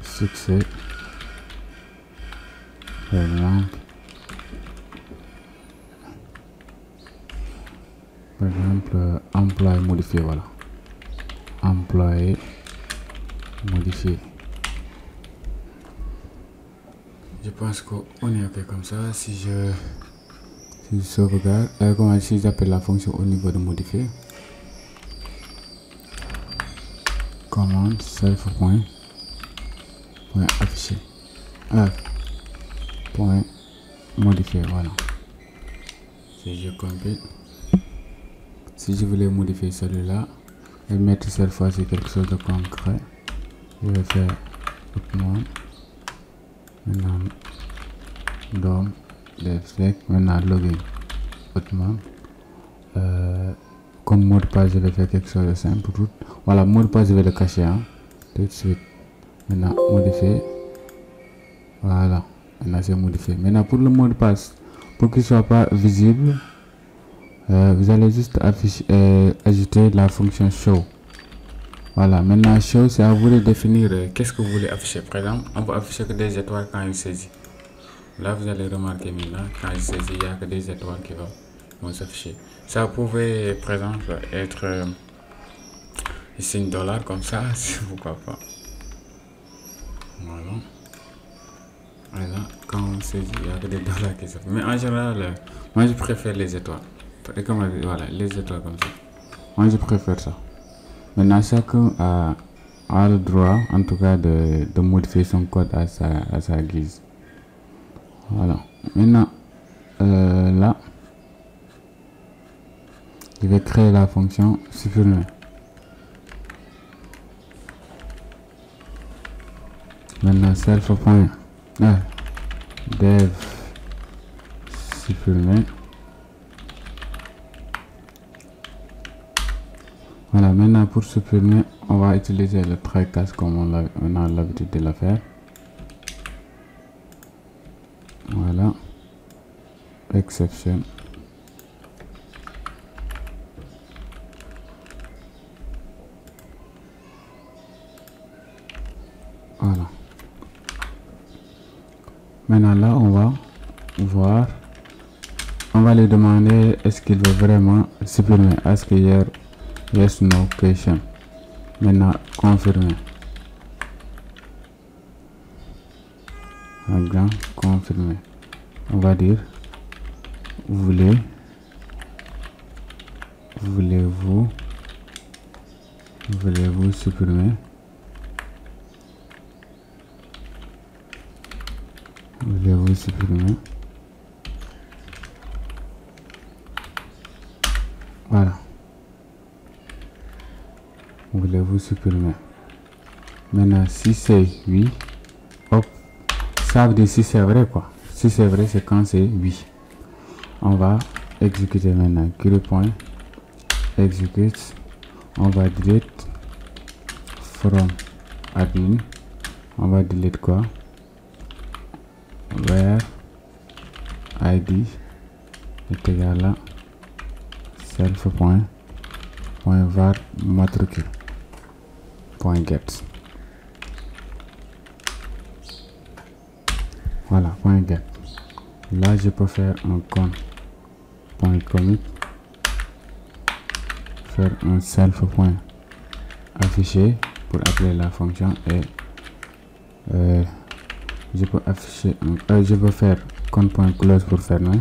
Succès. Par exemple, employé modifié. Voilà. Employé modifié. Je pense qu'on est ok comme ça. Si je sauvegarde, comment si j'appelle la fonction au niveau de modifier, commande self.afficher point modifier. Voilà. Si je compile, si je voulais modifier celui-là et mettre cette fois-ci quelque chose de concret, je vais faire maintenant DOM maintenant login autrement. Comme mot de passe, je vais faire quelque chose de simple. Voilà, mot de passe, je vais le cacher hein, tout de suite. Maintenant modifier. Voilà, maintenant c'est modifié. Maintenant pour le mot de passe, pour qu'il soit pas visible, vous allez juste ajouter la fonction show. Voilà, maintenant show, c'est à vous de définir qu'est-ce que vous voulez afficher. Par exemple, on peut afficher que des étoiles quand il saisit. Là, vous allez remarquer maintenant, quand il saisit, il n'y a que des étoiles qui vont s'afficher. Ça pouvait, par exemple, être un signe $, comme ça, pourquoi pas. Voilà. Et là, quand on saisit, il n'y a que des dollars qui s'affichent. Mais en général, moi je préfère les étoiles. Voilà, les étoiles comme ça. Moi je préfère ça. Maintenant, chacun a le droit, en tout cas, de modifier son code à sa guise. Voilà. Maintenant, là, je vais créer la fonction supprimer. Maintenant, self.dev supprimer. Voilà, maintenant pour supprimer, on va utiliser le try catch comme on a l'habitude de le faire. Voilà, exception. Voilà. Maintenant là, on va voir, on va lui demander est-ce qu'il veut vraiment supprimer. Ask here, yes, no question. Maintenant, confirmer. Voilà, confirmer. On va dire, voulez-vous supprimer? Voulez-vous supprimer? Voilà. Voulez-vous supprimer? Maintenant, si c'est oui, hop, ça veut dire si c'est vrai quoi. Si c'est vrai, c'est quand c'est oui. On va exécuter maintenant. Query point execute. On va delete from admin. On va delete quoi? Where id est égal à self point var matricule point get. Voilà, point get. Là je peux faire un con point commit, faire un self point affiché pour appeler la fonction et je peux afficher je peux faire con point close pour fermer.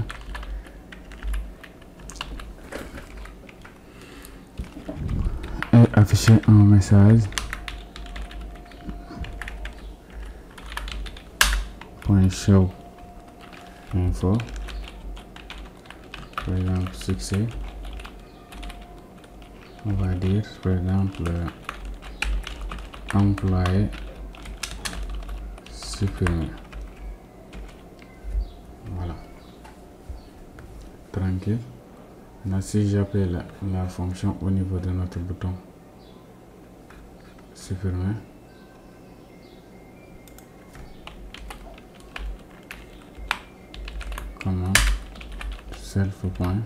Et afficher un message point show info, par exemple succès. On va dire par exemple employé supprimé. Voilà, tranquille. Maintenant si j'appelle la fonction au niveau de notre bouton supprimer, comment self point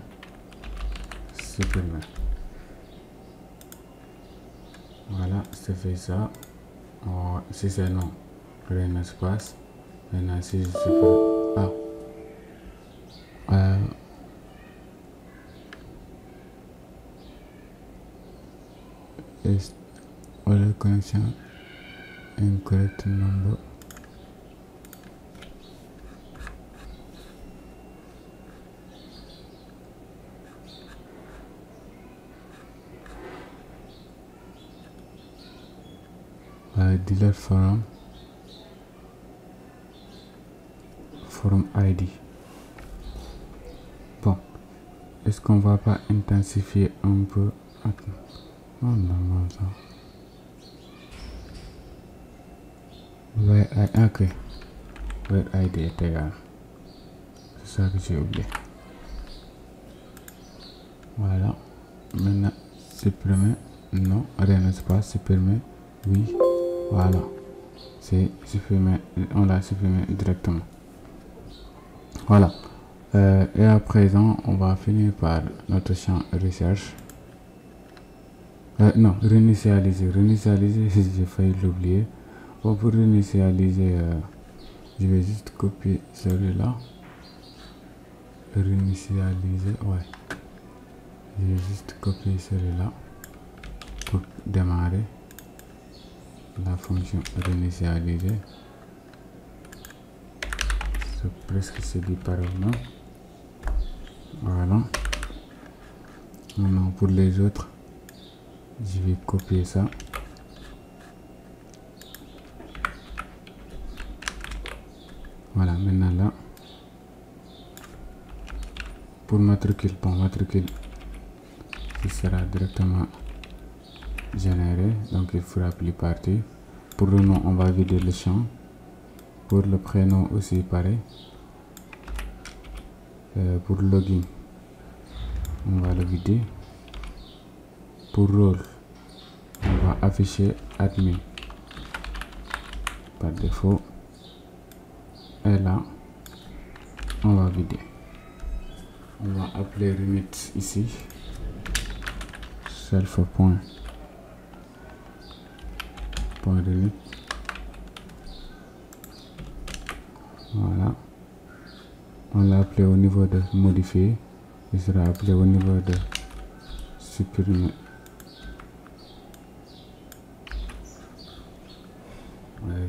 supprimer. Voilà, c'est fait ça. Si c'est non, rien ne se passe. Maintenant si je supprime, is other connection incorrect number. Delete from ID. Bon, est-ce qu'on va pas intensifier un peu? Oh non, ça. Ok. Where ID est égal. C'est ça que j'ai oublié. Voilà. Maintenant, supprimer. Non, rien ne se passe. Supprimer. Oui. Voilà. C'est supprimé. On l'a supprimé directement. Voilà. Et à présent, on va finir par notre champ recherche. Non, réinitialiser. Réinitialiser, j'ai failli l'oublier. Bon, pour réinitialiser, je vais juste copier celui-là. Réinitialiser, ouais. Je vais juste copier celui-là pour démarrer la fonction réinitialiser. C'est presque c'est dit par là. Voilà. Maintenant pour les autres, je vais copier ça. Voilà, maintenant là, pour matricule, bon, matricule, il sera directement généré, donc il fera plus partie. Pour le nom, on va vider le champ. Pour le prénom aussi pareil. Pour login, on va le vider. Pour rôle, on va afficher admin par défaut, et là on va vider. On va appeler remit ici, self.remit. Voilà, on l'a appelé au niveau de modifier, il sera appelé au niveau de supprimer.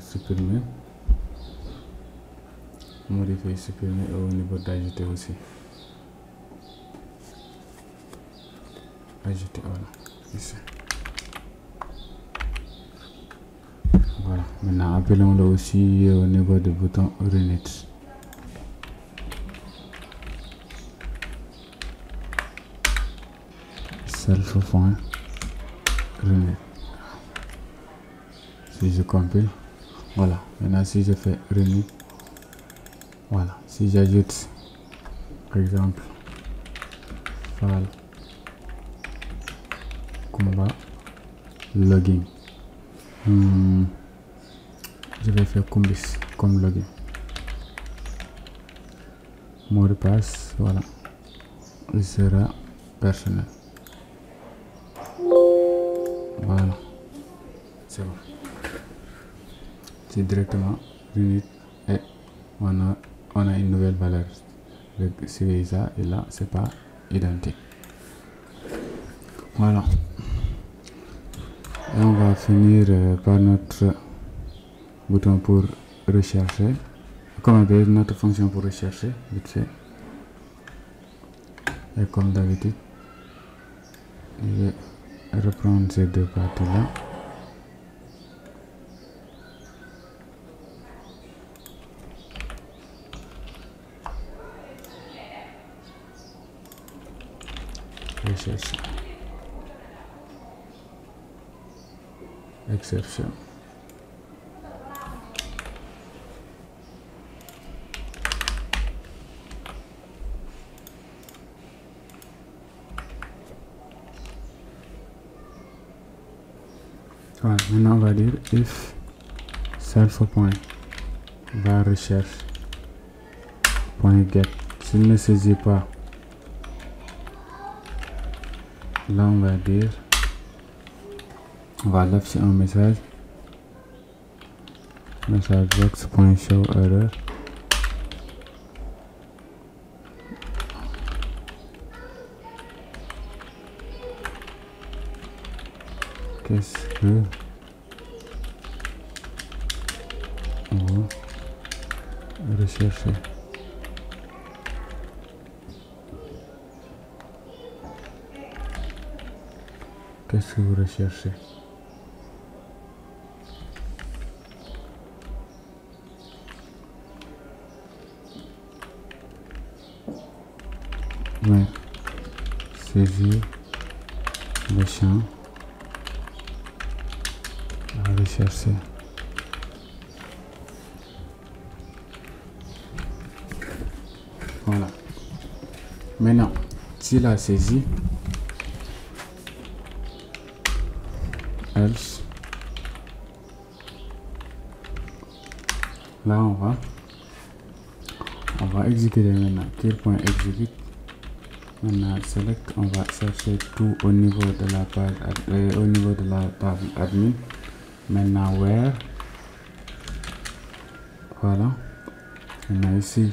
Supprimer, modifier, supprimer, et au niveau d'ajouter aussi. Ajouter, voilà, ici. Voilà, maintenant appelons-le aussi au niveau du bouton Runit. Self.runit. Si je compile, voilà, maintenant si je fais Runit, voilà, si j'ajoute par exemple file combat login, je vais faire combis comme login, mot de passe, voilà, il sera personnel. Voilà, c'est bon, c'est directement Runit et on a une nouvelle valeur. C'est ça, et là c'est pas identique. Voilà, et on va finir par notre bouton pour rechercher, comment dire, notre fonction pour rechercher vite fait. Et comme d'habitude, je vais reprendre ces deux parties là. Recherche, exception, voilà. Maintenant on va dire if self.var_recherche.get, s'il ne saisit pas, là on va dire, on va afficher un message box.show error. Qu'est-ce que vous recherchez? Qu'est-ce que vous recherchez? Ouais, saisir le champ à rechercher. Voilà. Maintenant, s'il a saisi, else, là on va exécuter maintenant, kill.execute. Maintenant select, on va chercher tout au niveau de la page, au niveau de la table admin. Maintenant where, voilà. Maintenant ici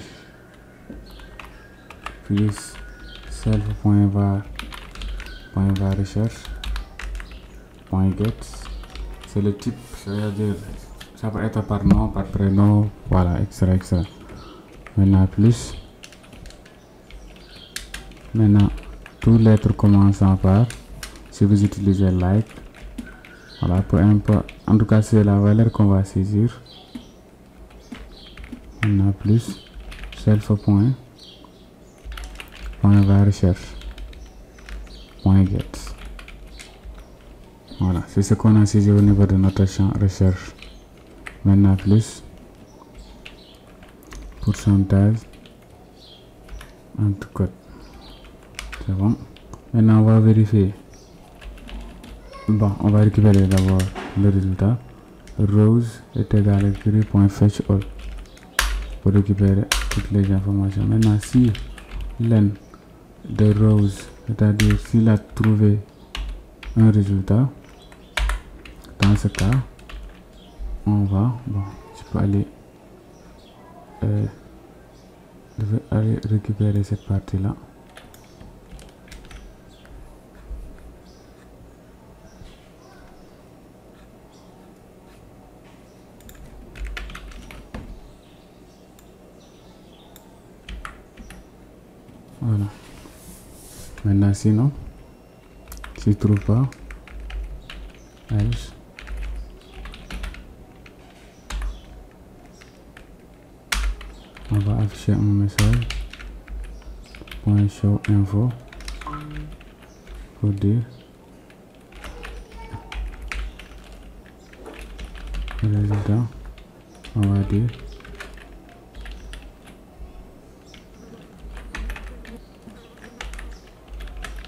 plus self.var_recherche.get, c'est le type, c'est-à-dire ça peut être par nom, par prénom, voilà, etc. Maintenant plus, maintenant tous les lettres commençant par, si vous utilisez like, voilà, peu importe, en tout cas c'est la valeur qu'on va saisir. Maintenant plus self.var_recherche.get, voilà, c'est ce qu'on a saisi au niveau de notre champ recherche. Maintenant plus pourcentage entre code, c'est bon. Maintenant on va vérifier Bon, on va récupérer d'abord le résultat. Rows est égal à query.fetch all pour récupérer toutes les informations. Maintenant, si len de rows, c'est-à-dire s'il a trouvé un résultat, dans ce cas, on va, bon, je peux aller, je vais aller récupérer cette partie-là. Voilà. Maintenant, sinon, si je ne trouve pas, else, on va afficher un message .show info pour dire le résultat. On va dire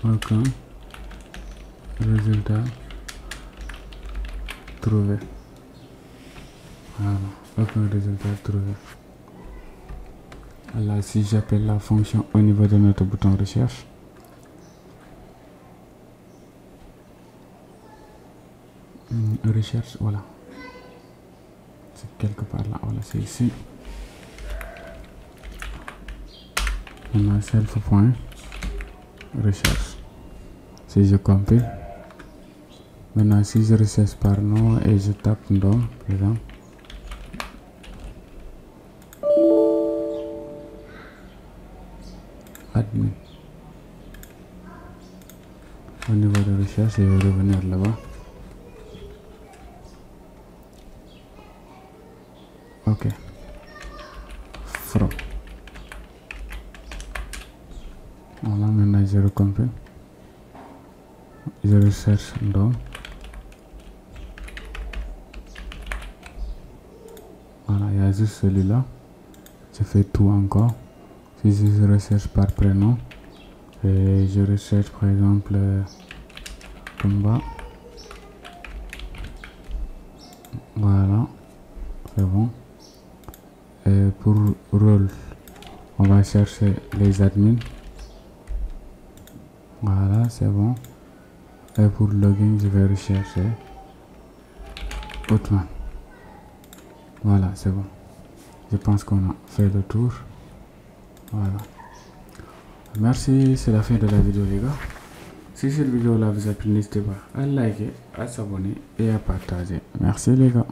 aucun résultat trouvé. Voilà, aucun résultat trouvé. Alors, si j'appelle la fonction au niveau de notre bouton recherche, recherche, voilà, c'est quelque part là, voilà, c'est ici. On a self.recherche. Si je compile, maintenant si je recherche par nom et je tape nom, par exemple, admin, au niveau de recherche, je vais revenir là-bas. Ok, from, voilà, maintenant je recompile, je recherche nom, voilà, il y a juste celui-là. Je fais tout encore. Si je recherche par prénom et je recherche par exemple Tomba, voilà, c'est bon. Et pour rôle, on va chercher les admins, voilà, c'est bon. Et pour login, je vais rechercher Outman, voilà, c'est bon. Je pense qu'on a fait le tour. Voilà. Merci, c'est la fin de la vidéo les gars. Si cette vidéo là vous a plu, n'hésitez pas à liker, à s'abonner et à partager. Merci les gars.